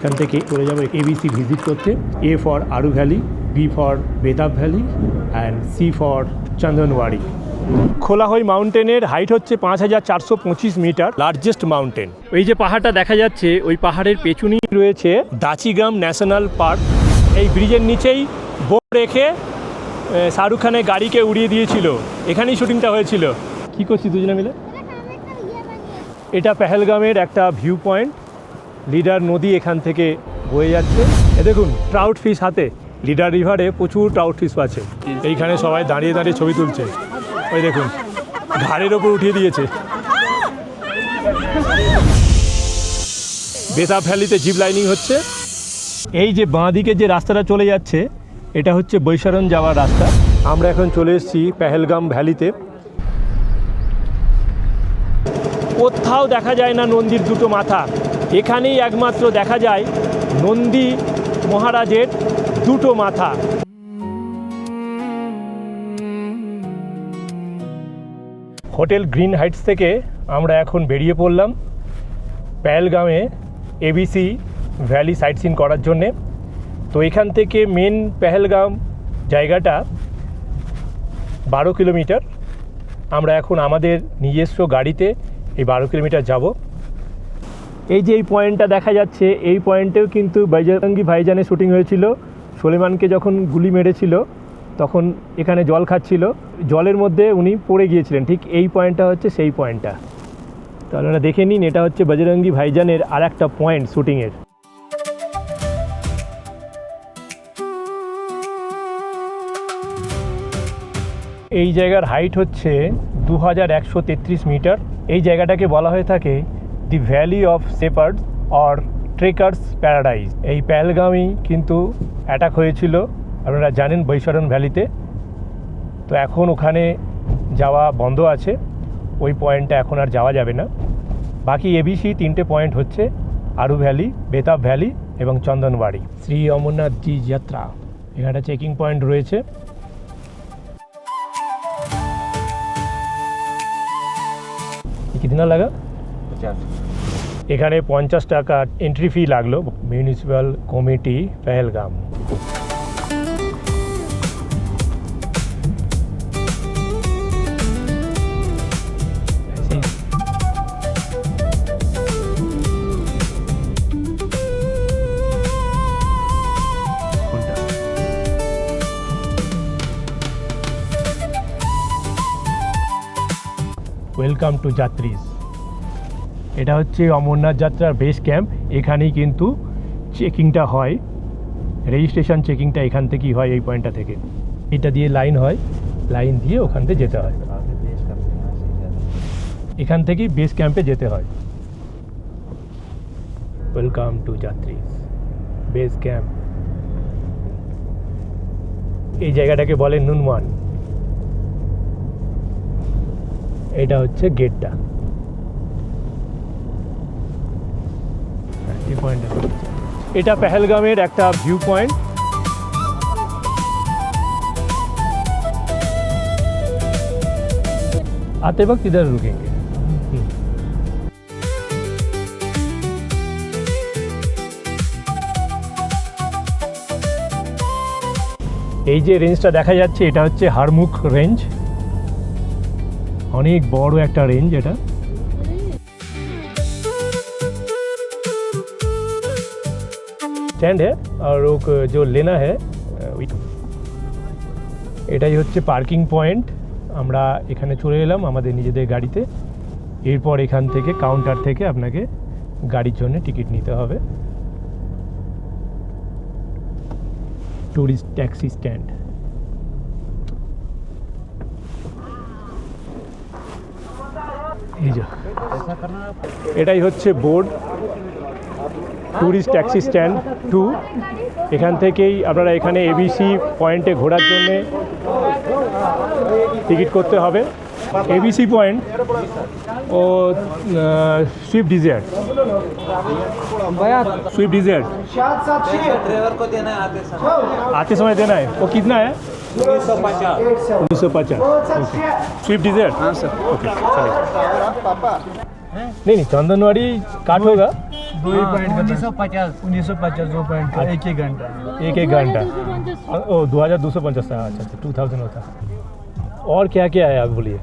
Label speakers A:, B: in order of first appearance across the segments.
A: এখান থেকে চলে যাবো ABC ভিজিট করতে। A for Aru valley, B for Betaab valley and C for Chandanwari. Kolahoi মাউন্টেনের হাইট হচ্ছে 5425 মিটার, লার্জেস্ট মাউন্টেন। ওই যে পাহাড়টা দেখা যাচ্ছে, ওই পাহাড়ের পেছনেই রয়েছে দাচিগ্রাম ন্যাশনাল পার্ক। এই ব্রিজের নিচেই বোট রেখে শাহরুখ খানের গাড়িকে উড়িয়ে দিয়েছিল, এখানেই শুটিংটা হয়েছিল। কি করছি দুজনে মিলে? এটা পেহেলগামের একটা ভিউ পয়েন্ট। লিডার নদী এখান থেকে বয়ে যাচ্ছে। এ দেখুন ট্রাউট ফিশ হাতে। লিডার রিভারে প্রচুর ট্রাউট ফিশ আছে। এইখানে সবাই দাঁড়িয়ে দাঁড়িয়ে ছবি তুলছে। ওই দেখুন ঘাড়ের ওপর উঠিয়ে দিয়েছে। বেতাব ভ্যালিতে জিপ লাইনিং হচ্ছে। এই যে বাঁ দিকে যে রাস্তাটা চলে যাচ্ছে, এটা হচ্ছে বৈশারণ যাওয়ার রাস্তা। আমরা এখন চলে এসেছি পেহেলগাম ভ্যালিতে। কোথাও দেখা যায় না নন্দীর দুটো মাথা, এখানেই একমাত্র দেখা যায় নন্দী মহারাজের দুটো মাথা। হোটেল গ্রিন হাইটস থেকে আমরা এখন বেরিয়ে পড়লাম পেহেলগামে ABC ভ্যালি সাইট সিন করার জন্যে। তো এখান থেকে মেন পেহেলগাম জায়গাটা 12 কিলোমিটার। আমরা এখন আমাদের নিজস্ব গাড়িতে এই 12 কিলোমিটার যাব। এই যে এই পয়েন্টটা দেখা যাচ্ছে, এই পয়েন্টেও কিন্তু বজরঙ্গি ভাইজানের শুটিং হয়েছিল। সুলেমানকে যখন গুলি মেরেছিল তখন এখানে জল খাচ্ছিল, জলের মধ্যে উনি পড়ে গিয়েছিলেন। ঠিক এই পয়েন্টটা হচ্ছে সেই পয়েন্টটা। তাহলে ওরা দেখে নিন, এটা হচ্ছে বজরঙ্গি ভাইজানের আর একটা পয়েন্ট শুটিংয়ের। এই জায়গার হাইট হচ্ছে 2133 মিটার। এই জায়গাটাকে বলা হয়ে থাকে the valley of শেপার্ডস or trekkers paradise. এই পেহেলগামেই কিন্তু অ্যাটাক হয়েছিল, আপনারা জানেন, বৈশারণ ভ্যালিতে। তো এখন ওখানে যাওয়া বন্ধ আছে, ওই পয়েন্টটা এখন আর যাওয়া যাবে না। বাকি ABC 3টে পয়েন্ট হচ্ছে আরু ভ্যালি, বেতাব ভ্যালি এবং চন্দনওয়াড়ি। শ্রী অমরনাথ জি যাত্রা, এখানে চেকিং পয়েন্ট রয়েছে। কিতনা লাগা? 50। এখানে 50 টাকা এন্ট্রি ফি লাগলো। Municipal committee Pahalgam. Welcome to যাত্রীজ। এটা হচ্ছে অমরনাথ যাত্রার বেস ক্যাম্প। এখানেই কিন্তু চেকিংটা হয়, রেজিস্ট্রেশন চেকিংটা এখান থেকেই হয়, এই পয়েন্টটা থেকে। এটা দিয়ে লাইন হয়, লাইন দিয়ে ওখান থেকে যেতে হয়। এখান থেকেই বেস ক্যাম্পে যেতে হয়। ওয়েলকাম টু যাত্রীজ বেস ক্যাম্প। এই জায়গাটাকে বলে নুনওয়ান। এটা হচ্ছে গেটটা। এটা পেহেলগামের একটা ভিউ পয়েন্ট। आते वक्त इधर रुकेंगे। এই যে রেঞ্জটা দেখা যাচ্ছে, এটা হচ্ছে হারমুখ রেঞ্জ। অনেক বড় একটা রেঞ্জ এটা। স্ট্যান্ড है और जो लेना है। এটাই হচ্ছে পার্কিং পয়েন্ট। আমরা এখানে চলে এলাম আমাদের নিজেদের গাড়িতে। এরপর এখান থেকে কাউন্টার থেকে আপনাকে গাড়ির জন্য টিকিট নিতে হবে। Tourist taxi stand. এই যে এটাই হচ্ছে বোর্ড, টুরিস্ট ট্যাক্সি স্ট্যান্ড 2। এখান থেকেই আপনারা এখানে ABC পয়েন্টে ঘোরার জন্যে টিকিট করতে হবে। ABC পয়েंट ও Swift Dzire, Swift Dzire
B: driver को देना है
A: आते समय देना है। वो कितना है? 1950। Okay, Swift Dzire. हाँ सर, ओके चलिए। नहीं चंदनवाड़ी काट होगा।
C: दो ही पॉइंट का
B: 1950
C: 1950 2 पॉइंट का एक ही घंटा
A: एक एक घंटा ओ 2250 था अच्छा अच्छा 2000 होता और क्या क्या है आप बोलिए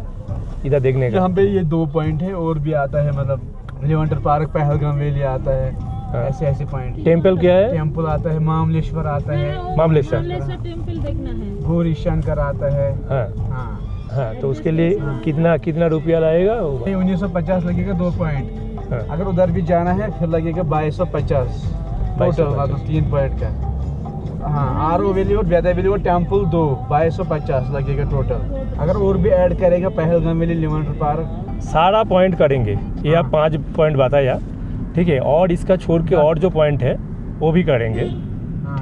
A: इधर देखने का
C: यहाँ पे ये 2 पॉइंट है और भी आता है मतलब लेवेंटर पार्क पहलगाम वैली आता है
A: हाँ।
C: ऐसे ऐसे पॉइंट
A: टेम्पल क्या है
C: टेम्पल आता है मामलेश्वर आता है
A: मामलेश्वर
D: टेम्पल देखना है।
C: गौरी शंकर आता है
A: हाँ
C: हाँ
A: हाँ तो उसके लिए कितना रुपया लगेगा वो?
C: 1950 लगेगा 2 पॉइंट
A: हाँ,
C: अगर उधर भी जाना है फिर लगेगा 2250 टोटल मतलब 3 पॉइंट का हाँ आरो वैली और बेदा वैली और टेम्पल 2 2250 लगेगा टोटल अगर और भी ऐड करेगा पहलगाम वैली लेवेंटर पार्क
A: सारा पॉइंट करेंगे ये आप 5 पॉइंट बताया ठीक है और इसका छोड़ के और जो पॉइंट है वो भी करेंगे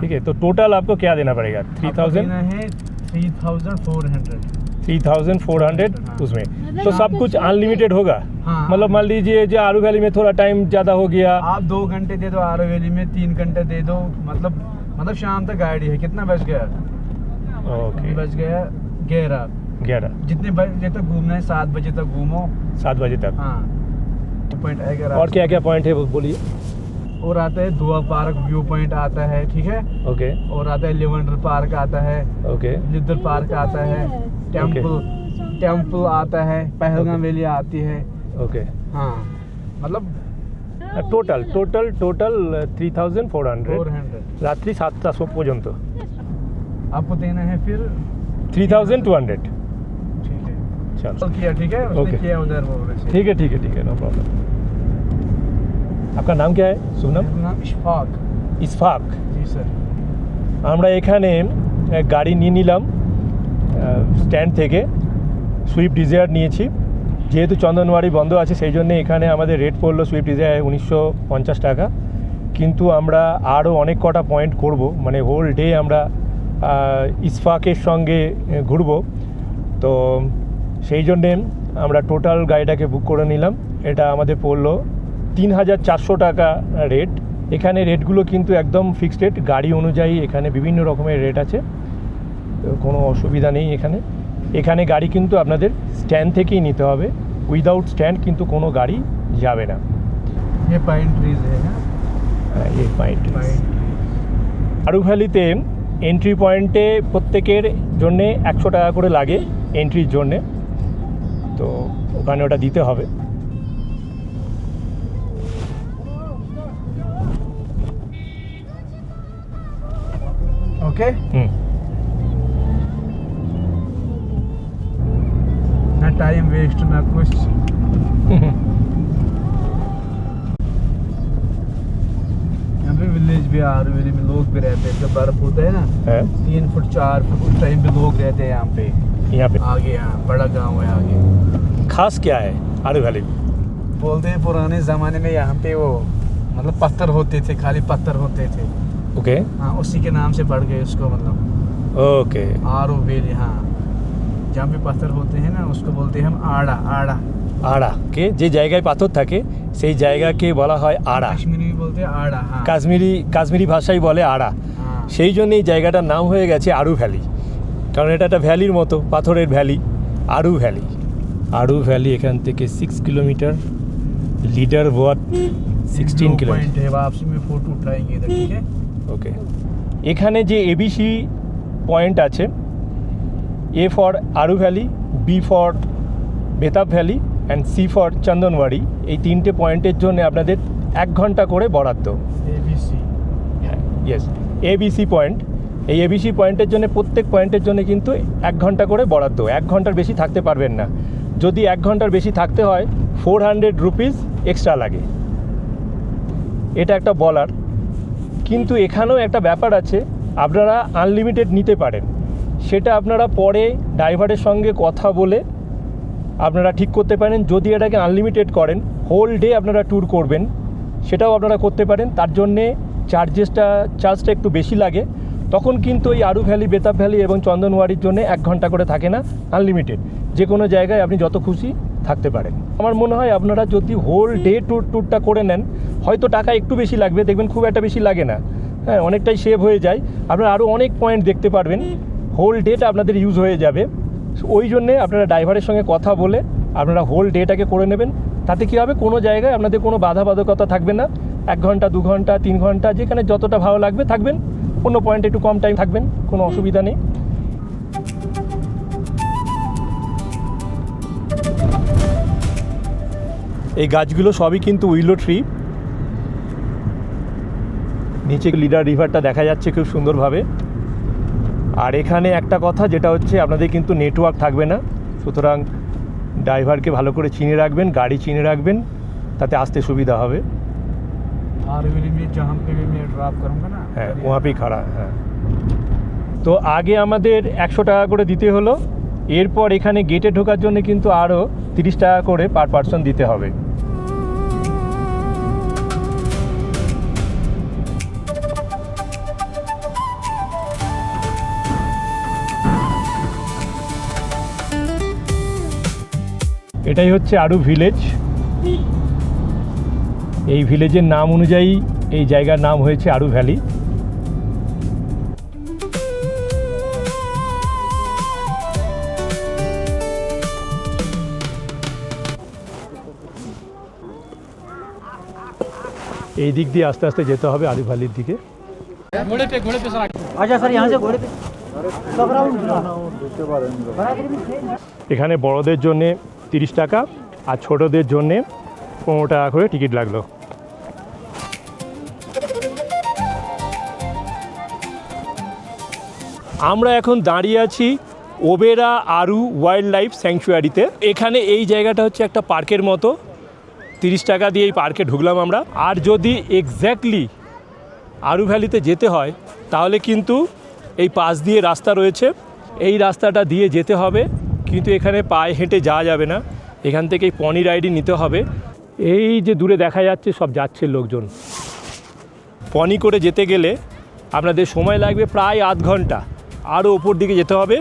A: ठीक है तो टोटल आपको क्या देना पड़ेगा 3000
C: देना है 3400
A: 3400 उसमें तो सब कुछ अनलिमिटेड होगा
C: हाँ।
A: मतलब मान लीजिए जो आरू वैली में थोड़ा टाइम ज़्यादा हो गया
C: आप 2 घंटे दे दो आरो वैली में 3 घंटे दे दो मतलब शाम तक गाड़ी है कितना बज गया
A: ओके
C: बज गया 11
A: 11
C: जितने बजे तक घूमना है 7 बजे तक घूमो
A: 7 बजे तक
C: हाँ पॉइंट आएगा
A: और क्या क्या पॉइंट है वो बोलिए
C: और आता है दुआ पार्क व्यू पॉइंट आता है ठीक है
A: ओके
C: और आता है लेवेंडर पार्क आता है
A: ओके
C: लिदर पार्क आता है टेम्पल आता है पहलगाम वैली आती है
A: ओके
C: हाँ मतलब
A: টোটাল 3400
C: 400
A: রাত্রি 7টা পর্যন্ত
C: आपको देना है फिर
A: 3200
C: ठीक है
A: चलो
C: तो किया ठीक है उसने
A: Okay.
C: किया उधर वो वैसे।
A: ठीक है नो प्रॉब्लम आपका नाम क्या है शुभ नाम
C: मेरा नाम इशफाक
A: ইসফাক
C: जी सर
A: আমরা এখানে গাড়ি নিয়ে নিলাম স্ট্যান্ড থেকে সুইফট ডিজায়ার নিয়েছি যেহেতু চন্দনওয়াড়ি বন্ধ আছে সেই জন্য এখানে আমাদের রেট পড়লো সুইফট ডিজায়ার 1950 টাকা কিন্তু আমরা আরও অনেক কটা পয়েন্ট করব মানে হোল ডে আমরা ইসফাকের সঙ্গে ঘুরব তো সেই জন্যে আমরা টোটাল গাড়িটাকে বুক করে নিলাম এটা আমাদের পড়লো 3400 টাকা রেট এখানে রেটগুলো কিন্তু একদম ফিক্সড রেট গাড়ি অনুযায়ী এখানে বিভিন্ন রকমের রেট আছে তো কোনো অসুবিধা নেই এখানে গাড়ি কিন্তু আপনাদের স্ট্যান্ড থেকেই নিতে হবে উইদাউট স্ট্যান্ড কিন্তু কোনো গাড়ি যাবে না
C: ये पाइन ट्रीज है ना
A: এই পয়েন্ট
C: पाइन
A: আরু ভ্যালিতে এন্ট্রি পয়েন্টে প্রত্যেকের জন্যে 100 টাকা করে লাগে এন্ট্রির জন্যে তো ওখানে ওটা দিতে হবে
C: ओके
A: হুম
C: ना टाइम वेस्ट ना कुछ यहाँ पे विलेज भी आर वैली में लोग भी रहते हैं जब बर्फ होता है ना
A: হ্যাঁ
C: 3 फुट 4 फुट उस टाइम पे लोग रहते हैं यहाँ पे
A: यहाँ पे
C: आगे यहाँ बड़ा गांव है आगे
A: खास क्या है आरू वैली में
C: बोलते हैं पुराने जमाने में यहाँ पे वो मतलब पत्थर होते थे खाली पत्थर होते थे
A: ओके
C: हाँ उसी के नाम से पड़ गए उसको मतलब
A: ओके
C: आर ओ वैली हाँ जहाँ पे पत्थर होते हैं ना उसको बोलते हैं हम आड़ा आड़ा
A: আড়াকে যে জায়গায় পাথর থাকে সেই জায়গাকে বলা হয় আড়া
C: कश्मीरी भी बोलते हैं आड़ा हाँ
A: কাশ্মীরি ভাষায় বলে আড়া
C: हाँ
A: সেই জন্য এই জায়গাটার নাম হয়ে গেছে আরু ভ্যালি কারণ এটা একটা ভ্যালির মতো পাথরের ভ্যালি আরু ভ্যালি এখান থেকে 6 kilometre Lidderwat 16 kilometre
C: point है वापसी में फोटो उठाएंगे इधर ठीक है
A: ওকে এখানে যে এবিসি পয়েন্ট আছে A for Aru valley B for Betaab valley and C for Chandanwari এই তিনটে পয়েন্টের জন্য আপনাদের 1 ঘন্টা করে বরাদ্দ
C: ABC
A: ইয়েস এবিসি পয়েন্ট এই এবিসি পয়েন্টের জন্য প্রত্যেক পয়েন্টের জন্য কিন্তু 1 ঘন্টা করে বরাদ্দ 1 ঘন্টার বেশি থাকতে পারবেন না যদি 1 ঘন্টার বেশি থাকতে হয় 400 রুপিস এক্সট্রা লাগে এটা একটা বলার কিন্তু এখানেও একটা ব্যাপার আছে আপনারা আনলিমিটেড নিতে পারেন সেটা আপনারা পরে ড্রাইভারের সঙ্গে কথা বলে আপনারা ঠিক করতে পারেন যদি এটাকে আনলিমিটেড করেন হোল ডে আপনারা ট্যুর করবেন সেটাও আপনারা করতে পারেন তার জন্যে চার্জটা একটু বেশি লাগে তখন কিন্তু এই আরু ভ্যালি বেতাব ভ্যালি এবং চন্দনওয়াড়ির জন্য 1 ঘন্টা করে থাকে না আনলিমিটেড যে কোনো জায়গায় আপনি যত খুশি থাকতে পারেন আমার মনে হয় আপনারা যদি হোল ডে ট্যুরটা করে নেন হয়তো টাকা একটু বেশি লাগবে দেখবেন খুব একটা বেশি লাগে না হ্যাঁ অনেকটাই সেভ হয়ে যায় আপনারা আরও অনেক পয়েন্ট দেখতে পারবেন হোল ডেটা আপনাদের ইউজ হয়ে যাবে ওই জন্যে আপনারা ড্রাইভারের সঙ্গে কথা বলে আপনারা হোল ডেটাকে করে নেবেন তাতে কী হবে কোনো জায়গায় আপনাদের কোনো বাধাবাধকতা থাকবে না 1 ঘন্টা 2 ঘন্টা 3 ঘন্টা যেখানে যতটা ভালো লাগবে থাকবেন, অন্য পয়েন্টে একটু কম টাইম থাকবেন, কোনো অসুবিধা নেই। এই গাছগুলো সবই কিন্তু উইলো ট্রি। নিচে লিডার রিভারটা দেখা যাচ্ছে খুব সুন্দরভাবে। আর এখানে একটা কথা যেটা হচ্ছে আপনাদের কিন্তু নেটওয়ার্ক থাকবে না, সুতরাং ড্রাইভারকে ভালো করে চিনে রাখবেন, গাড়ি চিনে রাখবেন, তাতে আসতে সুবিধা হবে। হ্যাঁ, ওয়াপি খাড়া। হ্যাঁ, তো আগে আমাদের 100 টাকা করে দিতে হলো, এরপর এখানে গেটে ঢোকার জন্য কিন্তু আরও 30 টাকা করে পার পার্সন দিতে হবে। এটাই হচ্ছে আরু ভিলেজ। এই ভিলেজের নাম অনুযায়ী এই জায়গার নাম হয়েছে আরু ভ্যালি। এই দিক দিয়ে আস্তে আস্তে যেতে হবে আরু ভ্যালির দিকে।
B: अच्छा सर, यहाँ से घोड़े पे
A: এখানে বড়দের জন্যে 30 টাকা আর ছোটদের জন্যে 15 টাকা করে টিকিট লাগলো। আমরা এখন দাঁড়িয়ে আছি ওবেরা আরু ওয়াইল্ড লাইফ স্যাংচুয়ারিতে। এখানে এই জায়গাটা হচ্ছে একটা পার্কের মতো, 30 টাকা দিয়ে এই পার্কে ঢুকলাম আমরা। আর যদি এক্স্যাক্টলি আরু ভ্যালিতে যেতে হয় তাহলে কিন্তু এই পাশ দিয়ে রাস্তা রয়েছে, এই রাস্তাটা দিয়ে যেতে হবে, কিন্তু এখানে পায়ে হেঁটে যাওয়া যাবে না, এখান থেকেই পনি রাইডই নিতে হবে। এই যে দূরে দেখা যাচ্ছে সব যাচ্ছে লোকজন। পনি করে যেতে গেলে আপনাদের সময় লাগবে প্রায় আধ ঘন্টা, আরও ওপর দিকে যেতে হবে।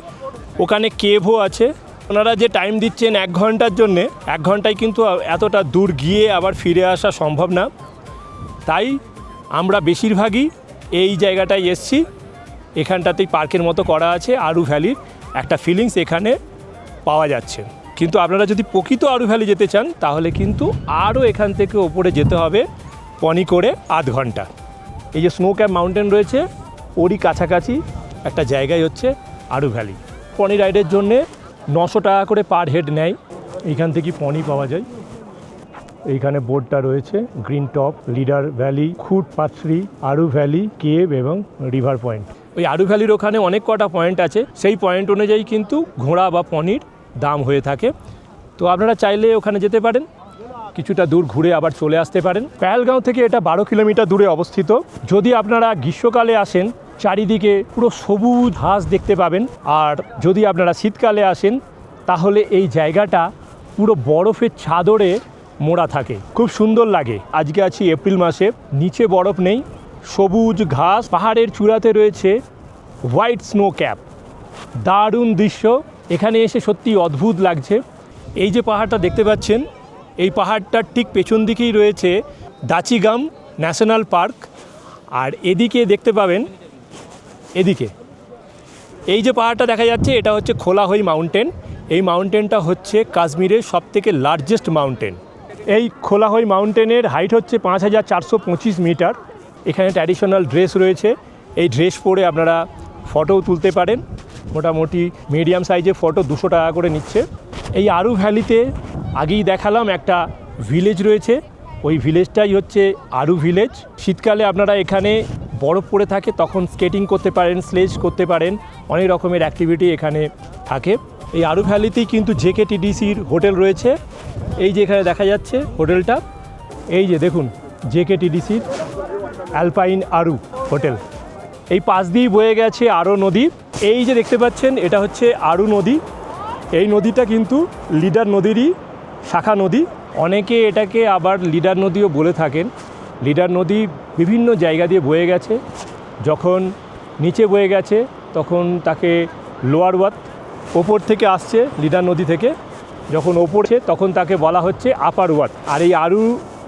A: ওখানে কেভও আছে। ওনারা যে টাইম দিচ্ছেন 1 ঘন্টার জন্যে, 1 ঘন্টায় কিন্তু এতটা দূর গিয়ে আবার ফিরে আসা সম্ভব না, তাই আমরা বেশিরভাগই এই জায়গাটায় এসছি। এখানটাতেই পার্কের মতো করা আছে, আরু ভ্যালির একটা ফিলিংস এখানে পাওয়া যাচ্ছে। কিন্তু আপনারা যদি প্রকৃত আরু ভ্যালি যেতে চান তাহলে কিন্তু আরও এখান থেকে ওপরে যেতে হবে পনি করে আধ ঘন্টা। এই যে স্নো ক্যাপ মাউন্টেন রয়েছে ওরই কাছাকাছি একটা জায়গায় হচ্ছে আরু ভ্যালি। পনি রাইডের জন্যে 900 টাকা করে পার হেড নেয়। এইখান থেকে পনি পাওয়া যায়। এইখানে বোর্ডটা রয়েছে, গ্রিন টপ, লিডার ভ্যালি, খুট পাথরি, আরু ভ্যালি, কেভ এবং রিভার পয়েন্ট। ওই আরু ভ্যালির ওখানে অনেক কটা পয়েন্ট আছে, সেই পয়েন্ট অনুযায়ী কিন্তু ঘোড়া বা পনির দাম হয়ে থাকে। তো আপনারা চাইলে ওখানে যেতে পারেন, কিছুটা দূর ঘুরে আবার চলে আসতে পারেন। পেহেলগাঁও থেকে এটা 12 কিলোমিটার দূরে অবস্থিত। যদি আপনারা গ্রীষ্মকালে আসেন চারিদিকে পুরো সবুজ ঘাস দেখতে পাবেন, আর যদি আপনারা শীতকালে আসেন তাহলে এই জায়গাটা পুরো বরফের চাদরে মোড়া থাকে, খুব সুন্দর লাগে। আজকে আছি এপ্রিল মাসে, নিচে বরফ নেই, সবুজ ঘাস, পাহাড়ের চূড়াতে রয়েছে হোয়াইট স্নো ক্যাপ। দারুণ দৃশ্য, এখানে এসে সত্যি অদ্ভুত লাগছে। এই যে পাহাড়টা দেখতে পাচ্ছেন, এই পাহাড়টার ঠিক পেছন দিকেই রয়েছে দাচিগাম ন্যাশনাল পার্ক। আর এদিকে দেখতে পাবেন, এদিকে এই যে পাহাড়টা দেখা যাচ্ছে এটা হচ্ছে খোলাহই মাউন্টেন। এই মাউন্টেনটা হচ্ছে কাশ্মীরের সবথেকে লার্জেস্ট মাউন্টেন। এই খোলাহই মাউন্টেনের হাইট হচ্ছে 5425 মিটার। এখানে ট্র্যাডিশনাল ড্রেস রয়েছে, এই ড্রেস পরে আপনারা ফটোও তুলতে পারেন। মোটামুটি মিডিয়াম সাইজের ফটো 200 টাকা করে নিচ্ছে। এই আরু ভ্যালিতে আগেই দেখালাম একটা ভিলেজ রয়েছে, ওই ভিলেজটাই হচ্ছে আরু ভিলেজ। শীতকালে আপনারা এখানে বরফ পড়ে থাকে, তখন স্কেটিং করতে পারেন, স্লেজ করতে পারেন, অনেক রকমের অ্যাক্টিভিটি এখানে থাকে। এই আরু ভ্যালিতেই কিন্তু জেকেটিডিসির হোটেল রয়েছে। এই যে এখানে দেখা যাচ্ছে হোটেলটা, এই যে দেখুন জেকেটিডিসির অ্যালপাইন আরু হোটেল। এই পাশ দিয়েই বয়ে গেছে আরও নদী। এই যে দেখতে পাচ্ছেন এটা হচ্ছে আরু নদী। এই নদীটা কিন্তু লিডার নদীরই শাখা নদী। অনেকে এটাকে আবার লিডার নদীও বলে থাকেন। লিডার নদী বিভিন্ন জায়গা দিয়ে বয়ে গেছে, যখন নিচে বয়ে গেছে তখন তাকে লোয়ার ওয়াত, ওপর থেকে আসছে লিডার নদী থেকে, যখন ওপরে তখন তাকে বলা হচ্ছে আপার ওয়াত। আর এই আরু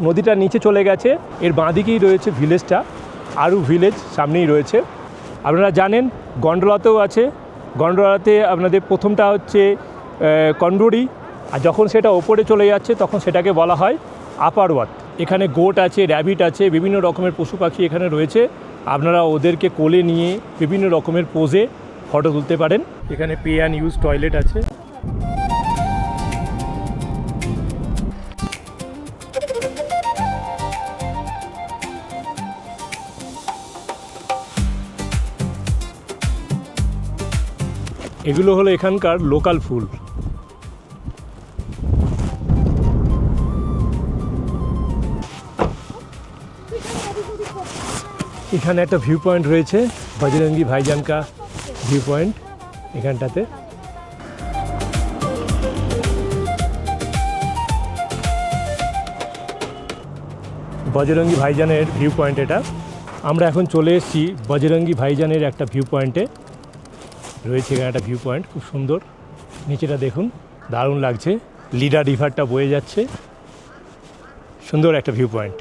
A: নদীটা নিচে চলে গেছে, এর বাঁদিকেই রয়েছে ভিলেজটা, আরু ভিলেজ সামনেই রয়েছে। আপনারা জানেন গন্ডোলাতেও আছে, গন্ডোলাতে আপনাদের প্রথমটা হচ্ছে কন্ডোরি, আর যখন সেটা ওপরে চলে যাচ্ছে তখন সেটাকে বলা হয় আপার ওয়াত। এখানে গোট আছে, র্যাবিট আছে, বিভিন্ন রকমের পশু পাখি এখানে রয়েছে। আপনারা ওদেরকে কোলে নিয়ে বিভিন্ন রকমের পোজে ফটো তুলতে পারেন। এখানে পে অ্যান্ড ইউজ টয়লেট আছে। এগুলো হলো এখানকার লোকাল ফুল। এখানে একটা ভিউ পয়েন্ট রয়েছে, বজরঙ্গি ভাইজান কা ভিউ পয়েন্ট এখানটাতে। বজরঙ্গি ভাইজানের ভিউ পয়েন্ট এটা। আমরা এখন চলে এসেছি বজরঙ্গি ভাইজানের একটা ভিউ পয়েন্টে। রয়েছে এখানে একটা ভিউ পয়েন্ট, খুব সুন্দর। নিচেটা দেখুন, দারুণ লাগছে। লিডার রিভারটা বয়ে যাচ্ছে, সুন্দর একটা ভিউ পয়েন্ট।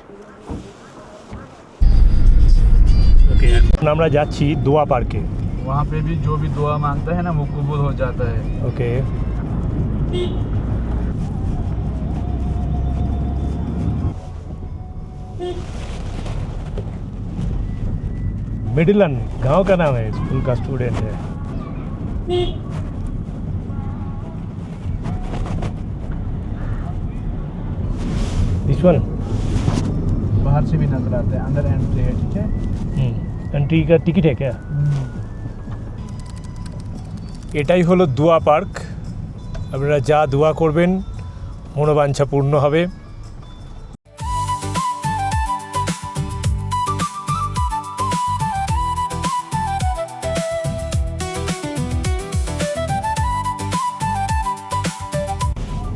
A: ওকে, এখন আমরা যাচ্ছি দোয়া পার্কে।
C: वहाँ पे भी जो भी दुआ मांगता है ना वो कबूल हो जाता है।
A: ओके, मिडिलन गांव का नाम है, स्कूल का स्टूडेंट है। दिस वन
C: बाहर से भी नजर आता है, अंदर एंट्री है, ठीक है।
A: एंट्री का टिकट है क्या? এটাই হলো দোয়া পার্ক। আপনারা যা দোয়া করবেন মনোবাঞ্ছা পূর্ণ হবে।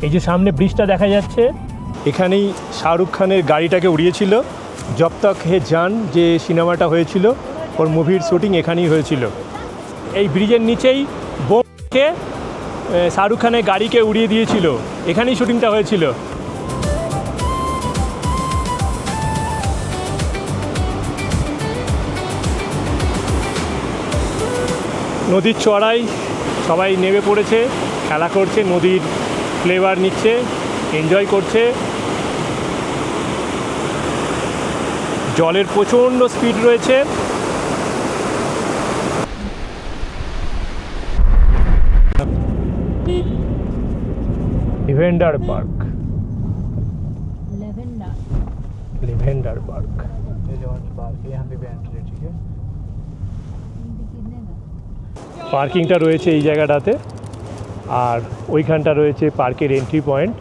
A: এই যে সামনে ব্রিজটা দেখা যাচ্ছে, এখানেই শাহরুখ খানের গাড়িটাকে উড়িয়েছিল। জব তক হে জান যে সিনেমাটা হয়েছিল, ওর মুভির শুটিং এখানেই হয়েছিল। এই ব্রিজের নিচেই বোমকে শাহরুখ খানের গাড়িকে উড়িয়ে দিয়েছিল, এখানেই শুটিংটা হয়েছিল। নদীর চড়াই সবাই নেমে পড়েছে, খেলা করছে, নদীর ফ্লেভার নিচ্ছে, এনজয় করছে। জলের প্রচণ্ড স্পিড রয়েছে। লিভেন্ডার পার্ক, লিভেন্ডার পার্ক।
C: ये जो पार्क है यहाँ पे भी एंट्री है, ठीक है।
A: পার্কিংটা রয়েছে এই জায়গাটাতে, আর ওইখানটা রয়েছে পার্কের এন্ট্রি পয়েন্ট।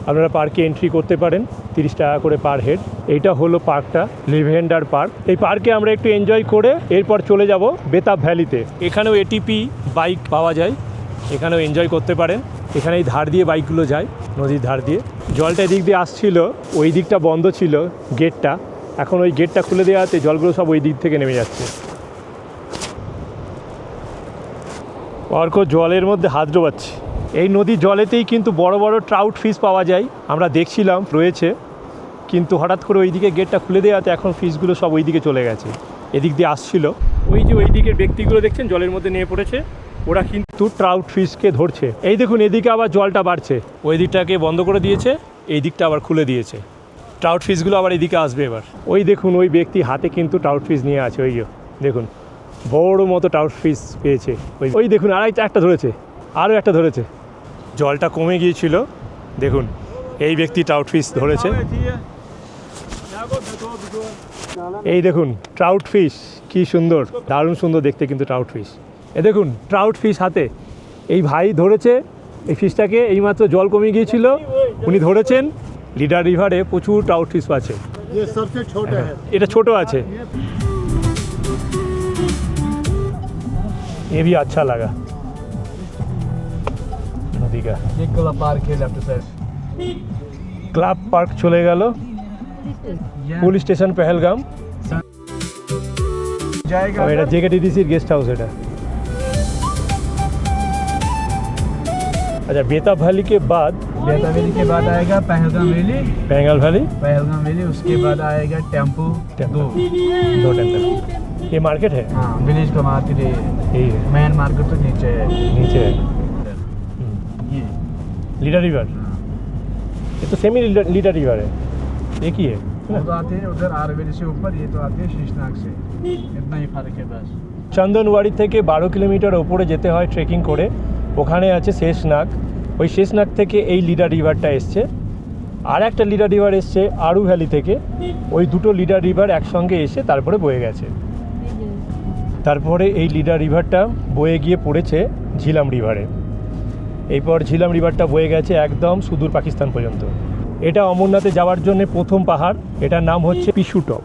A: আপনারা পার্কে এন্ট্রি করতে পারেন 30 টাকা করে পার হেড। এইটা হলো পার্কটা, লিভেন্ডার পার্ক। এই পার্কে আমরা একটু এনজয় করে এরপর চলে যাব বেতাব ভ্যালিতে। এখানেও এটিপি বাইক পাওয়া যায়, এখানেও এনজয় করতে পারেন। এখানে এই ধার দিয়ে বাইকগুলো যায়, নদীর ধার দিয়ে। জলটা এদিক দিয়ে আসছিল, ওই দিকটা বন্ধ ছিল গেটটা, এখন ওই গেটটা খুলে দেওয়াতে জলগুলো সব ওই দিক থেকে নেমে যাচ্ছে। অর্ক জলের মধ্যে হাত ডোবাচ্ছে। এই নদীর জলেতেই কিন্তু বড় বড় ট্রাউট ফিশ পাওয়া যায়, আমরা দেখছিলাম রয়েছে, কিন্তু হঠাৎ করে ওই দিকে গেটটা খুলে দেওয়াতে এখন ফিশগুলো সব ওই দিকে চলে গেছে। এদিক দিয়ে আসছিল, ওই যে ওই দিকের ব্যক্তিগুলো দেখছেন জলের মধ্যে নেমে পড়েছে, ওরা কিন্তু ট্রাউট ফিশকে ধরছে। এই দেখুন এদিকে আবার জলটা বাড়ছে, ওই দিকটাকে বন্ধ করে দিয়েছে, এই দিকটা আবার খুলে দিয়েছে। ট্রাউট ফিশগুলো আবার এদিকে আসবে এবার। ওই দেখুন ওই ব্যক্তি হাতে কিন্তু ট্রাউট ফিশ নিয়ে আছে, ওই দেখুন বড় মতো ট্রাউট ফিশ পেয়েছে। ওই দেখুন একটা ধরেছে, আরও একটা ধরেছে। জলটা কমে গিয়েছিল, দেখুন এই ব্যক্তি ট্রাউট ফিশ ধরেছে। এই দেখুন ট্রাউট ফিশ, কি সুন্দর, দারুণ সুন্দর দেখতে কিন্তু ট্রাউট ফিশ। এ দেখুন ট্রাউট ফিশ হাতে, এই ভাই ধরেছে এই ফিশটাকে, এইমাত্র জল কমে গিয়েছিল, উনি ধরেছেন। লিডার রিভারে প্রচুর ট্রাউট ফিশ আছে, এটা ছোট আছে। ये भी अच्छा लगा नदी का।
C: ये क्लब पार्क है लेफ्ट साइड।
A: ক্লাব পার্ক চলে গেল, পুলিশ স্টেশন পেহেলগাম
C: जाएगा
A: এটা জেকেটিডিসির গেস্ট হাউস এটা। अच्छा बेताब वैली के बाद,
C: बेताब वैली के बाद आएगा Pahalgam valley.
A: Bengal valley,
C: Pahalgam valley उसके बाद आएगा टेम्पो
A: दो टेम्पल। ये मार्केट है,
C: हाँ विलेज का मार्केट है,
A: यही है,
C: मेन मार्केट तो नीचे है।
A: नीचे है
C: ये
A: लीडर रिवर। ये तो सेमी लीडर रिवर है। एक ही है
C: वो तो आते हैं उधर आर वैली से ऊपर, ये तो आते हैं शीशनाग से, इतना ही फर्क है बस।
A: চন্দনওয়াড়ি থেকে 12 কিলোমিটার ওপরে যেতে হয় ট্রেকিং করে, ওখানে আছে শেষনাগ। ওই শেষনাগ থেকে এই লিডার রিভারটা এসছে, আর একটা লিডার রিভার এসছে আরু ভ্যালি থেকে। ওই দুটো লিডার রিভার একসঙ্গে এসে তারপরে বয়ে গেছে। তারপরে এই লিডার রিভারটা বয়ে গিয়ে পড়েছে ঝিলাম রিভারে। এরপর ঝিলাম রিভারটা বয়ে গেছে একদম সুদূর পাকিস্তান পর্যন্ত। এটা অমরনাথে যাওয়ার জন্য প্রথম পাহাড়, এটার নাম হচ্ছে পিছু টপ।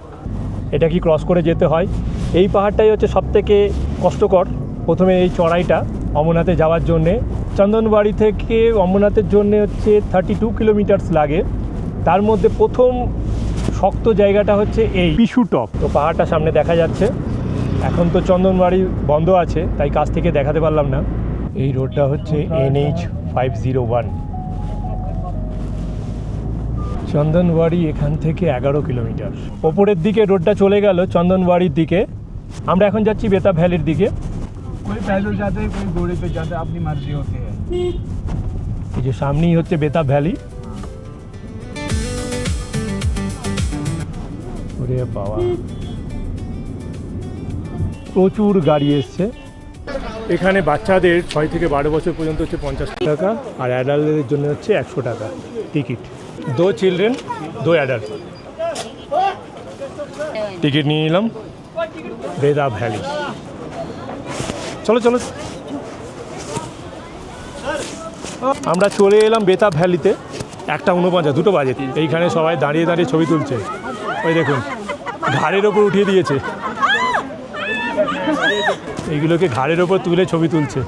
A: এটা কি ক্রস করে যেতে হয়। এই পাহাড়টাই হচ্ছে সবথেকে কষ্টকর। প্রথমে এই চড়াইটা অমরনাথে যাওয়ার জন্যে চন্দনওয়াড়ি থেকে অমরনাথের জন্য হচ্ছে 32 কিলোমিটার লাগে। তার মধ্যে প্রথম শক্ত জায়গাটা হচ্ছে এই পিছু টপ। তো পাহাড়টা সামনে দেখা যাচ্ছে। এখন তো চন্দনওয়াড়ি বন্ধ আছে, তাই কাছ থেকে দেখাতে পারলাম না। এই রোডটা হচ্ছে NH 501। চন্দনওয়াড়ি এখান থেকে 11 কিলোমিটার। ওপরের দিকে রোডটা চলে গেল চন্দনওয়াড়ির দিকে। আমরা এখন যাচ্ছি বেতাব ভ্যালির দিকে।
C: कोई पैदल जाते हैं, कोई घोड़े पे जाते हैं, अपनी मर्जी होती है।
A: এই যে সামনেই হচ্ছে বেতাব ভ্যালি। ওরে বাবা, প্রচুর গাড়ি এসছে। এখানে বাচ্চাদের 6 থেকে 12 বছর পর্যন্ত হচ্ছে 50 টাকা, আর অ্যাডাল্টদের জন্য হচ্ছে 100 টাকা টিকিট। 2 children 2 adult. টিকিট নিয়ে নিলাম বেতাব ভ্যালি। চলো চলো, আমরা চলে এলাম বেতাব ভ্যালিতে। 1:49, 2 বাজে। এইখানে সবাই দাঁড়িয়ে দাঁড়িয়ে ছবি তুলছে। ওই দেখুন, ঘাড়ের ওপর উঠিয়ে দিয়েছে, এইগুলোকে ঘাড়ের ওপর তুলে ছবি তুলছে।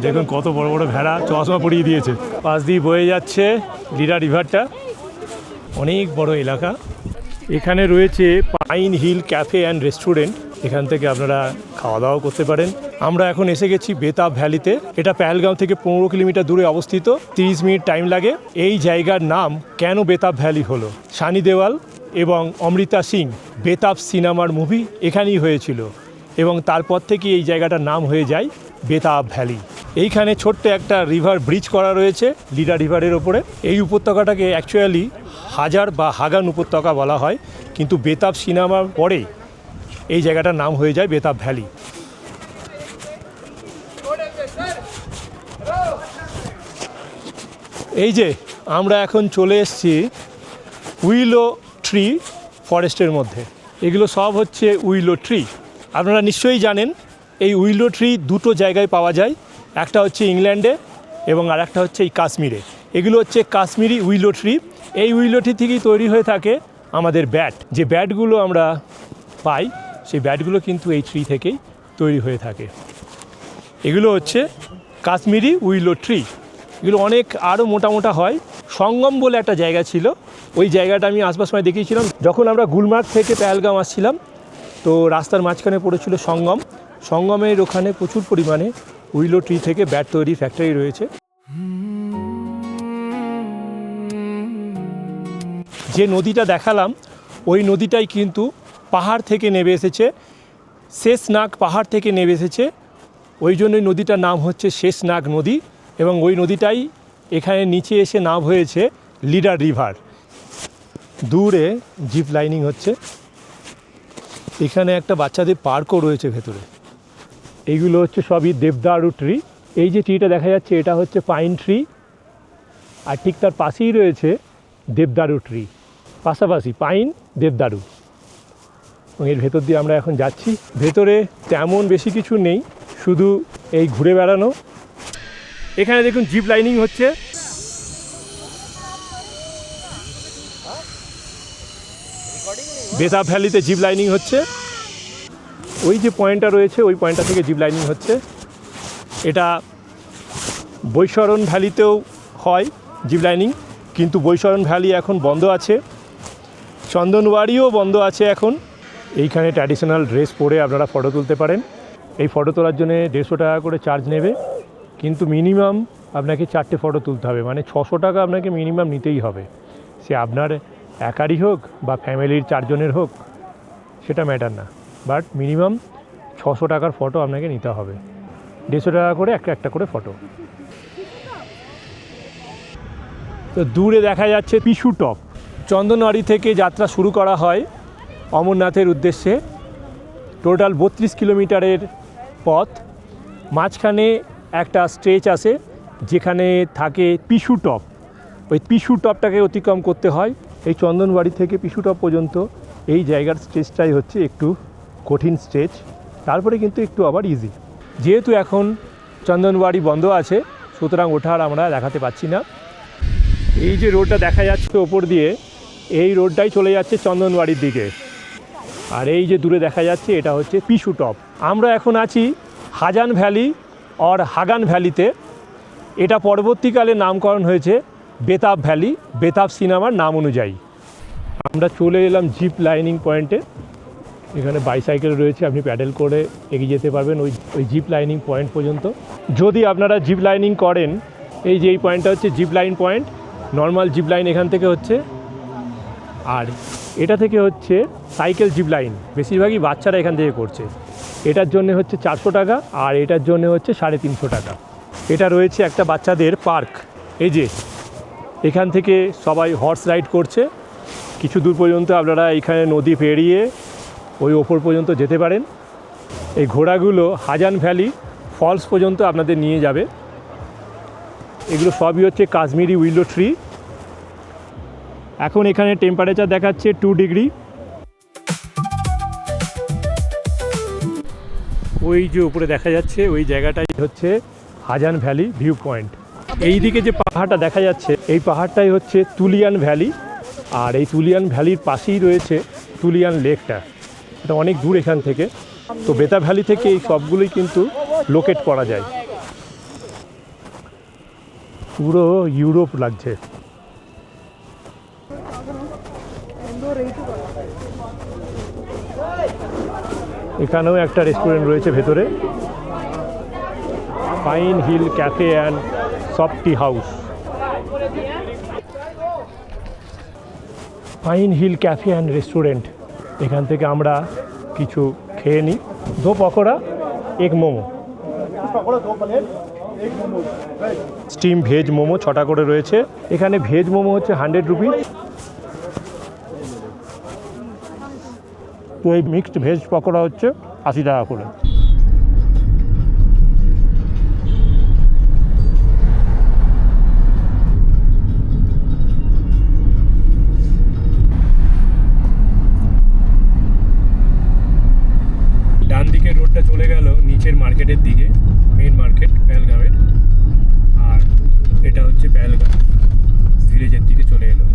A: দেখুন কত বড় বড় ভেড়া, চশমা পরিয়ে দিয়েছে। পাশ দিয়ে বয়ে যাচ্ছে লিডার রিভারটা। অনেক বড় এলাকা। এখানে রয়েছে pine hill cafe and restaurant, এখান থেকে আপনারা খাওয়া দাওয়া করতে পারেন। আমরা এখন এসে গেছি বেতাব ভ্যালিতে। এটা পেহেলগাঁও থেকে 15 কিলোমিটার দূরে অবস্থিত। 30 মিনিট টাইম লাগে। এই জায়গার নাম কেন বেতাব ভ্যালি হলো, সানি দেওয়াল এবং অমৃতা সিং বেতাব সিনেমার মুভি এখানেই হয়েছিল, এবং তারপর থেকে এই জায়গাটার নাম হয়ে যায় বেতাব ভ্যালি। এইখানে ছোট্ট একটা রিভার ব্রিজ করা রয়েছে লিডার রিভারের ওপরে। এই উপত্যকাটাকে অ্যাকচুয়ালি হাজার বা হাগান উপত্যকা বলা হয়, কিন্তু বেতাব সিনেমার পরে এই জায়গাটার নাম হয়ে যায় বেতাব ভ্যালি। এই যে আমরা এখন চলে এসেছি উইলো ট্রি ফরেস্টের মধ্যে। এগুলো সব হচ্ছে উইলো ট্রি। আপনারা নিশ্চয়ই জানেন এই উইলো ট্রি দুটো জায়গায় পাওয়া যায়, একটা হচ্ছে ইংল্যান্ডে এবং আর একটা হচ্ছে এই কাশ্মীরে। এগুলো হচ্ছে কাশ্মীরি উইলো ট্রি। এই উইলো ট্রি থেকেই তৈরি হয়ে থাকে আমাদের ব্যাট। যে ব্যাটগুলো আমরা পাই সেই ব্যাটগুলো কিন্তু এই ট্রি থেকেই তৈরি হয়ে থাকে। এগুলো হচ্ছে কাশ্মীরি উইলো ট্রি। এগুলো অনেক আরও মোটা মোটা হয়। সঙ্গম বলে একটা জায়গা ছিল, ওই জায়গাটা আমি আসবার সময় দেখিয়েছিলাম। যখন আমরা গুলমার্গ থেকে পেহেলগাঁও আসছিলাম, তো রাস্তার মাঝখানে পড়েছিল সঙ্গম। সঙ্গমের ওখানে প্রচুর পরিমাণে উইলো ট্রি থেকে ব্যাট তৈরি ফ্যাক্টরি রয়েছে। যে নদীটা দেখালাম ওই নদীটাই কিন্তু পাহাড় থেকে নেমে এসেছে, শেষনাগ পাহাড় থেকে নেমে এসেছে। ওই জন্যই নদীটার নাম হচ্ছে শেষনাগ নদী, এবং ওই নদীটাই এখানে নিচে এসে নাম হয়েছে লিডার রিভার। দূরে জিপ লাইনিং হচ্ছে। এখানে একটা বাচ্চাদের পার্কও রয়েছে ভেতরে। এইগুলো হচ্ছে সবই দেবদারু ট্রি। এই যে ট্রিটা দেখা যাচ্ছে এটা হচ্ছে পাইন ট্রি, আর ঠিক তার পাশেই রয়েছে দেবদারু ট্রি। পাশাপাশি পাইন, দেবদারু। এবং এর ভেতর দিয়ে আমরা এখন যাচ্ছি। ভেতরে তেমন বেশি কিছু নেই, শুধু এই ঘুরে বেড়ানো। এখানে দেখুন জিপ লাইনিং হচ্ছে। বেতাব ভ্যালিতে জিপ লাইনিং হচ্ছে। ওই যে পয়েন্টটা রয়েছে ওই পয়েন্টটা থেকে জিপ লাইনিং হচ্ছে। এটা বৈশরণ ভ্যালিতেও হয় জিপ লাইনিং, কিন্তু বৈশরণ ভ্যালি এখন বন্ধ আছে। চন্দনওয়াড়িও বন্ধ আছে এখন। এইখানে ট্র্যাডিশনাল ড্রেস পরে আপনারা ফটো তুলতে পারেন। এই ফটো তোলার জন্য 150 টাকা করে চার্জ নেবে, কিন্তু মিনিমাম আপনাকে 4টে ফটো তুলতে হবে, মানে 600 টাকা আপনাকে মিনিমাম নিতেই হবে। সে আপনার একারই হোক বা ফ্যামিলির 4 জনের হোক, সেটা ম্যাটার না, বাট মিনিমাম 600 টাকার ফটো আপনাকে নিতে হবে। 150 টাকা করে একটা করে ফটো। তো দূরে দেখা যাচ্ছে পিছু টপ। চন্দনওয়াড়ি থেকে যাত্রা শুরু করা হয় অমরনাথের উদ্দেশ্যে। টোটাল 32 কিলোমিটারের পথ। মাঝখানে একটা স্ট্রেচ আছে যেখানে থাকে পিছু টপ। ওই পিছু টপটাকে অতিক্রম করতে হয়। এই চন্দনওয়াড়ি থেকে পিছু টপ পর্যন্ত এই জায়গার স্ট্রেচটাই হচ্ছে একটু কঠিন স্ট্রেচ, তারপরে কিন্তু একটু আবার ইজি। যেহেতু এখন চন্দনওয়াড়ি বন্ধ আছে, সুতরাং ওঠা আর আমরা দেখাতে পাচ্ছি না। এই যে রোডটা দেখা যাচ্ছে ওপর দিয়ে, এই রোডটাই চলে যাচ্ছে চন্দনওয়াড়ির দিকে। আর এই যে দূরে দেখা যাচ্ছে এটা হচ্ছে পিছু টপ। আমরা এখন আছি হাজান ভ্যালি আর হাগান ভ্যালিতে। এটা পরবর্তীকালে নামকরণ হয়েছে বেতাব ভ্যালি, বেতাব সিনেমার নাম অনুযায়ী। আমরা চলে এলাম জিপ লাইনিং পয়েন্টে। এখানে বাইসাইকেল রয়েছে, আপনি প্যাডেল করে এগিয়ে যেতে পারবেন ওই জিপ লাইনিং পয়েন্ট পর্যন্ত। যদি আপনারা জিপ লাইনিং করেন, এই যে এই পয়েন্টটা হচ্ছে zip line point. Normal zip line এখান থেকে হচ্ছে, আর এটা থেকে হচ্ছে সাইকেল জিপ লাইন। বেশিরভাগই বাচ্চারা এখান থেকে করছে। এটার জন্য হচ্ছে 400 টাকা, আর এটার জন্য হচ্ছে 350 টাকা। এটা রয়েছে একটা বাচ্চাদের পার্ক। এই যে এখান থেকে সবাই হর্স রাইড করছে। কিছু দূর পর্যন্ত আপনারা এখানে নদী পেরিয়ে ওই ওপর পর্যন্ত যেতে পারেন। এই ঘোড়াগুলো হাজান ভ্যালি ফলস পর্যন্ত আপনাদের নিয়ে যাবে। এগুলো সবই হচ্ছে কাশ্মীরি উইলো ট্রি। এখন এখানে টেম্পারেচার দেখাচ্ছে 2 ডিগ্রি। ওই যে উপরে দেখা যাচ্ছে ওই জায়গাটাই হচ্ছে হাজান ভ্যালি ভিউ পয়েন্ট। এই দিকে যে পাহাড়টা দেখা যাচ্ছে, এই পাহাড়টাই হচ্ছে তুলিয়ান ভ্যালি। আর এই তুলিয়ান ভ্যালির পাশেই রয়েছে তুলিয়ান লেকটা। এটা অনেক দূর এখান থেকে। তো বেতাব ভ্যালি থেকে এই সবগুলোই কিন্তু লোকেট করা যায়। পুরো ইউরোপ লাগছে। এখানেও একটা রেস্টুরেন্ট রয়েছে ভেতরে, pine hill cafe and soft tea house. Pine hill cafe and restaurant, এখান থেকে আমরা কিছু খেয়ে নিই। 2 পকোড়া 1 মোমো, স্টিম ভেজ মোমো 6টা করে রয়েছে। এখানে ভেজ মোমো হচ্ছে 100 রুপিস। তো এই মিক্সড ভেজ পকোড়া হচ্ছে 80 টাকা করে। ডান দিকে রোডটা চলে গেল নিচের মার্কেটের দিকে, মেন মার্কেট পেহেলগাঁওয়ের। আর এটা হচ্ছে পেহেলগাঁও ভিলেজের দিকে চলে এলো।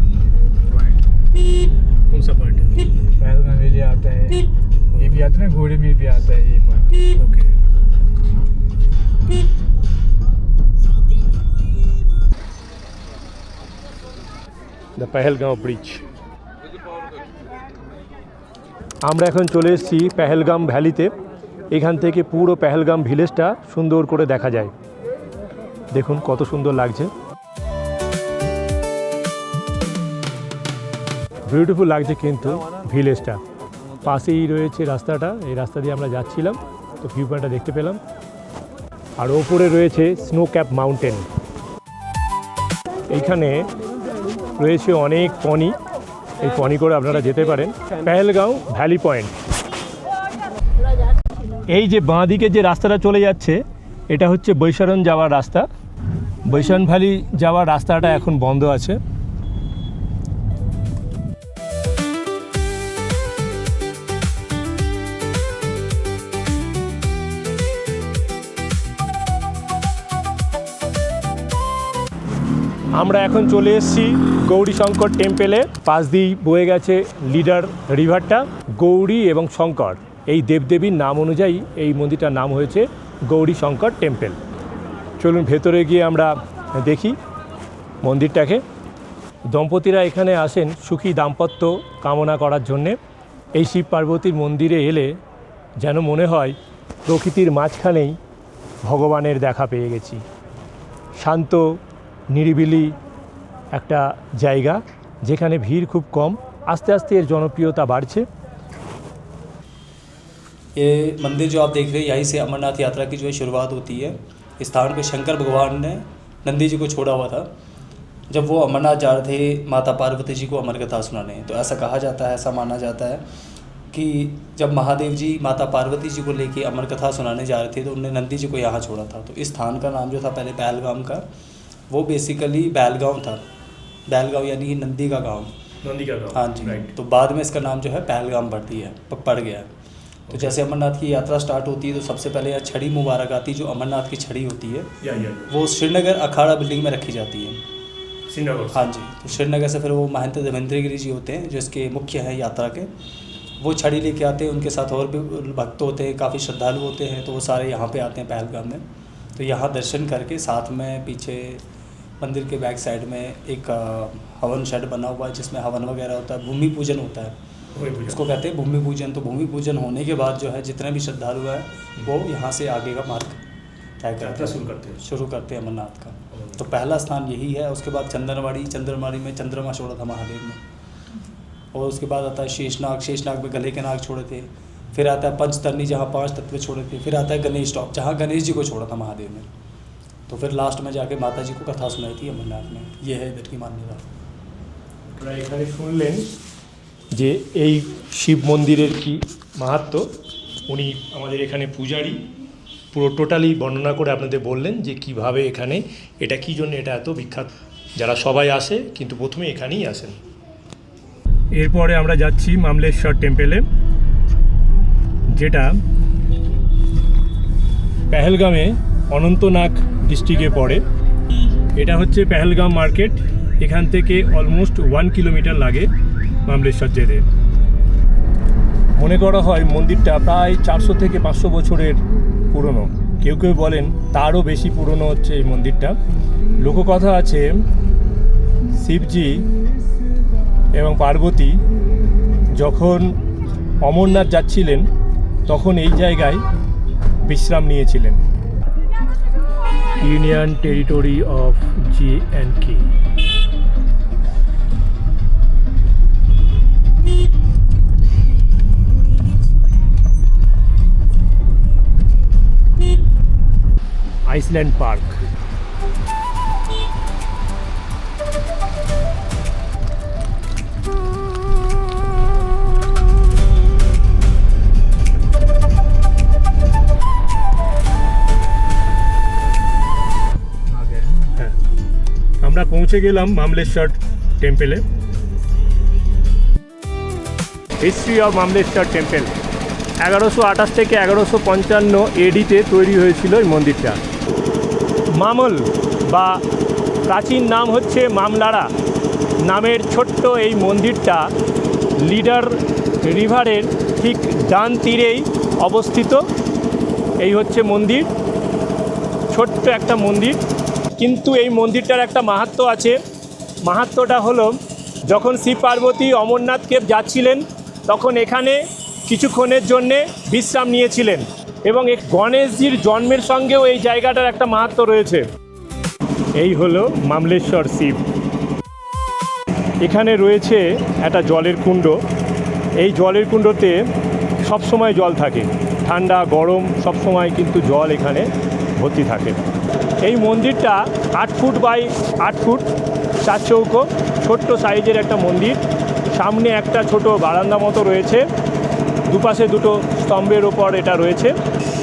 A: कौन सा पॉइंट है?
C: पहलगाम वैली आता है, ये भी आता है, घोड़े में भी आता है ये point.
A: Okay. The Pahalgam bridge. আমরা এখন চলে এসেছি পেহেলগাম ভ্যালিতে। এখান থেকে পুরো পেহেলগাম ভিলেজটা সুন্দর করে দেখা যায়। দেখুন কত সুন্দর লাগছে, বিউটিফুল লাগছে কিন্তু ভিলেজটা। পাশেই রয়েছে রাস্তাটা, এই রাস্তা দিয়ে আমরা যাচ্ছিলাম, তো ভিউ পয়েন্টটা দেখতে পেলাম। আর ওপরে রয়েছে স্নো ক্যাপ মাউন্টেন। এইখানে রয়েছে অনেক পনি, এই পনি করে আপনারা যেতে পারেন। Pahalgam valley point. এই যে বাঁ দিকে যে রাস্তাটা চলে যাচ্ছে, এটা হচ্ছে বৈশারণ যাওয়ার রাস্তা। বৈশারণ ভ্যালি যাওয়ার রাস্তাটা এখন বন্ধ আছে। আমরা এখন চলে এসেছি গৌরী শঙ্কর টেম্পেলে। পাশ দিয়েই বয়ে গেছে লিডার রিভারটা। গৌরী এবং শঙ্কর এই দেবদেবীর নাম অনুযায়ী এই মন্দিরটার নাম হয়েছে গৌরী শঙ্কর টেম্পেল। চলুন ভেতরে গিয়ে আমরা দেখি মন্দিরটাকে। দম্পতিরা এখানে আসেন সুখী দাম্পত্য কামনা করার জন্যে। এই শিব পার্বতীর মন্দিরে এলে যেন মনে হয় প্রকৃতির মাঝখানেই ভগবানের দেখা পেয়ে গেছি। শান্ত নিরিবিলি একটা জায়গা, যেখানে ভিড় খুব কম। আস্তে আস্তে এর জনপ্রিয়তা বাড়ছে।
D: ये मंदिर जो आप देख रहे हैं, यहीं से अमरनाथ यात्रा की जो है शुरुआत होती है। इस स्थान पे शंकर भगवान ने नंदी जी को छोड़ा हुआ था। जब वो अमरनाथ जा रहे थे माता पार्वती जी को अमर कथा सुनाने, तो ऐसा कहा जाता है, ऐसा माना जाता है कि जब महादेव जी माता पार्वती जी को लेके अमर कथा सुनाने जा रहे थे तो उन्होंने नंदी जी को यहाँ छोड़ा था। तो इस स्थान का नाम जो था पहले पहलगाम का, वो बेसिकली बैलगांव था। बैलगांव यानी कि नंदी का गांव,
A: नंदी का गाँव।
D: हाँ जी। तो बाद में इसका नाम जो है पहलगाम पड़ गया। तो जैसे अमरनाथ की यात्रा स्टार्ट होती है तो सबसे पहले यहाँ छड़ी मुबारक आती है। जो अमरनाथ की छड़ी होती है वो श्रीनगर अखाड़ा बिल्डिंग में रखी जाती है,
A: श्रीनगर।
D: हाँ जी। तो श्रीनगर से फिर वो महंत देवेंद्रगिरी जी होते हैं जो इसके मुख्य हैं यात्रा के, वो छड़ी लेके आते हैं। उनके साथ और भी भक्त होते हैं, काफ़ी श्रद्धालु होते हैं, तो वो सारे यहाँ पे आते हैं पहलगाम में। तो यहाँ दर्शन करके साथ में पीछे मंदिर के बैक साइड में एक हवन शेड बना हुआ है जिसमें हवन वगैरह होता है, भूमि पूजन होता है, उसको कहते हैं भूमि पूजन। तो भूमि पूजन होने के बाद जो है जितने भी श्रद्धालु हैं वो यहाँ से आगे का मार्ग तय करते हैं, शुरू करते हैं अमरनाथ का। तो पहला स्थान यही है। उसके बाद चंद्रमाड़ी में चंद्रमा छोड़ा था महादेव ने, और उसके बाद आता है शेषनाग में गले के नाग छोड़े थे। फिर आता है पंचतरनी जहाँ 5 तत्व छोड़े थे। फिर आता है गणेश टॉप जहाँ गणेश जी को छोड़ा था महादेव ने। तो फिर लास्ट में जाके माता जी को कथा सुनाई थी अमरनाथ में। ये है इधर की मान्यता।
A: এখানে শুনলেন যে এই শিব মন্দিরের কি মাহাত্ম্য, উনি আমাদের এখানে পূজারী পুরো টোটালি বর্ণনা করে আপনাদের বললেন যে কিভাবে এখানে এটা কী জন্য এটা এত বিখ্যাত, যারা সবাই আসে কিন্তু প্রথমে এখানেই আসেন। এরপরে আমরা যাচ্ছি মামলেশ্বর টেম্পেলে, যেটা পেহেলগামে অনন্তনাগ ডিস্ট্রিক্টে পড়ে। এটা হচ্ছে পেহেলগাম মার্কেট, এখান থেকে অলমোস্ট 1 কিলোমিটার লাগে মামলেশ্বর যেতে। মনে করা হয় মন্দিরটা প্রায় 400 থেকে 500 বছরের পুরনো, কেউ কেউ বলেন তারও বেশি পুরনো হচ্ছে এই মন্দিরটা। লোককথা আছে শিবজি এবং পার্বতী যখন অমরনাথ যাচ্ছিলেন তখন এই জায়গায় বিশ্রাম নিয়েছিলেন। Union territory of J&K। Iceland park. আমরা পৌঁছে গেলাম Mamleshwar টেম্পেলে। History of Mamleshwar temple 1128 থেকে 1155 এডিতে তৈরি হয়েছিল এই মন্দিরটা। মামল বা প্রাচীন নাম হচ্ছে মামলারা নামের ছোট্ট এই মন্দিরটা লিডার রিভারের ঠিক ডান তীরেই অবস্থিত। এই হচ্ছে মন্দির, ছোট্ট একটা মন্দির, কিন্তু এই মন্দিরটার একটা মাহাত্ম্য আছে। মাহাত্ম্যটা হলো যখন শিব পার্বতী অমরনাথকে যাচ্ছিলেন তখন এখানে কিছুক্ষণের জন্যে বিশ্রাম নিয়েছিলেন, এবং গণেশজির জন্মের সঙ্গেও এই জায়গাটার একটা মাহাত্ম্য রয়েছে। এই হলো মামলেশ্বর শিব। এখানে রয়েছে একটা জলের কুণ্ড। এই জলের কুণ্ডতে সবসময় জল থাকে, ঠান্ডা গরম সবসময় কিন্তু জল এখানে ভর্তি থাকে। এই মন্দিরটা 8 ফুট বাই 8 ফুট 4 চৌকো, ছোট্ট সাইজের একটা মন্দির। সামনে একটা ছোট বারান্দা মতো রয়েছে, দুপাশে দুটো স্তম্ভের ওপর এটা রয়েছে।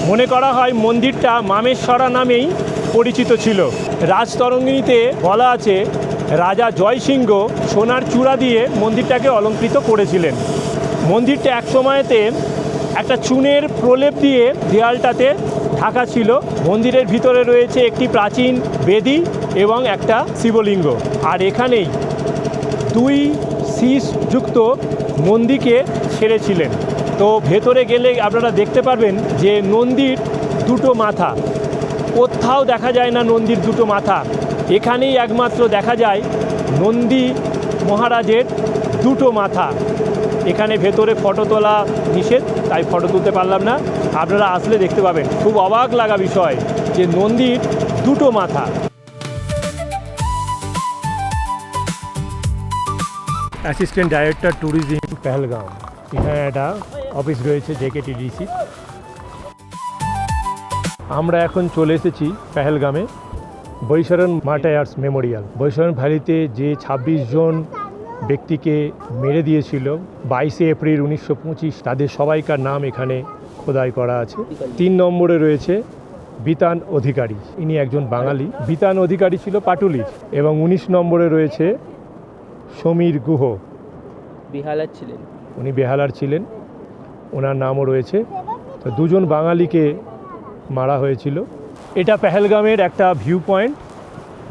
A: মনে করা হয় মন্দিরটা মামেশ্বরা নামেই পরিচিত ছিল। রাজতরঙ্গিনীতে বলা আছে রাজা জয়সিংহ সোনার চূড়া দিয়ে মন্দিরটাকে অলঙ্কৃত করেছিলেন। মন্দিরটা এক সময়তে একটা চুনের প্রলেপ দিয়ে দেয়ালটাতে ঢাকা ছিল। মন্দিরের ভিতরে রয়েছে একটি প্রাচীন বেদী এবং একটা শিবলিঙ্গ, আর এখানেই 2 শীষযুক্ত নন্দীকে ছেড়েছিলেন। তো ভেতরে গেলে আপনারা দেখতে পারবেন যে নন্দীর 2টো মাথা, কোথাও দেখা যায় না নন্দীর 2টো মাথা, এখানেই একমাত্র দেখা যায় নন্দী মহারাজের 2টো মাথা। এখানে ভেতরে ফটো তোলা নিষেধ, তাই ফটো তুলতে পারলাম না। আপনারা আসলে দেখতে পাবেন, খুব অবাক লাগা বিষয় যে নন্দীর 2টো মাথা। অ্যাসিস্ট্যান্ট ডাইরেক্টর ট্যুরিজম পেহেলগাম, এখানে একটা অফিস রয়েছে JKTDC। আমরা এখন চলে এসেছি পেহেলগামে। বৈশরণ মার্টায়ার্স মেমোরিয়াল। বৈশরণ ভ্যালিতে যে 26 জন ব্যক্তিকে মেরে দিয়েছিল 22 এপ্রিল 1925, তাদের সবাইকার নাম এখানে খোদাই করা আছে। 3 নম্বরে রয়েছে বিতান অধিকারী, ইনি একজন বাঙালি। বিতান অধিকারী ছিল পাটুলির। এবং 19 নম্বরে রয়েছে সমীর গুহ,
E: বিহালার ছিলেন,
A: উনি বেহালার ছিলেন, ওনার নামও রয়েছে। তো 2 জন বাঙালিকে মারা হয়েছিল। এটা পেহেলগামের একটা ভিউ পয়েন্ট।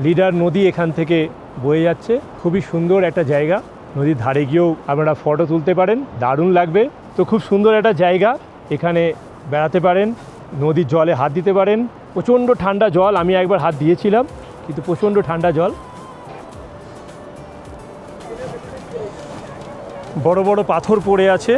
A: লিডার নদী এখান থেকে বয়ে যাচ্ছে, খুবই সুন্দর একটা জায়গা। নদীর ধারে গিয়েও আপনারা ফটো তুলতে পারেন, দারুণ লাগবে। তো খুব সুন্দর একটা জায়গা, এখানে বেড়াতে পারেন, নদীর জলে হাত দিতে পারেন। প্রচণ্ড ঠান্ডা জল, আমি একবার হাত দিয়েছিলাম, কিন্তু প্রচণ্ড ঠান্ডা জল। বড় বড় পাথর পড়ে আছে।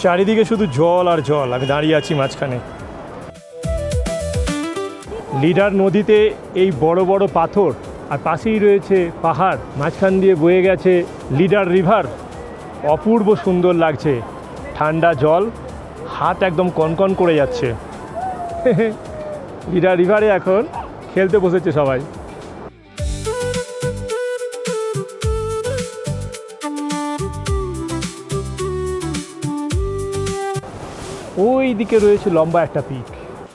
A: চারিদিকে শুধু জল আর জল, আমি দাঁড়িয়ে আছি মাঝখানে। লিডার নদীতে এই বড় বড় পাথর, আর পাশেই রয়েছে পাহাড়, মাঝখান দিয়ে বয়ে গেছে লিডার রিভার। অপূর্ব সুন্দর লাগছে, ঠান্ডা জল, হাত একদম কনকন করে যাচ্ছে। লিডার রিভারে এখন খেলতে বসেছে সবাই। ওই দিকে রয়েছে লম্বা একটা পিক।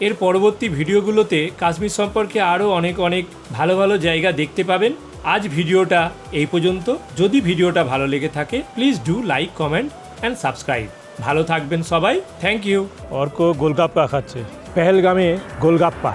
A: এর পরবর্তী ভিডিওগুলোতে কাশ্মীর সম্পর্কে আরও অনেক ভালো ভালো জায়গা দেখতে পাবেন। আজ ভিডিওটা এই পর্যন্ত। যদি ভিডিওটা ভালো লেগে থাকে please do like, comment and subscribe. ভালো থাকবেন সবাই, থ্যাংক ইউ। অর্ক গোলগাপ্পা খাচ্ছে, পেহেলগামে গোলগাপ্পা।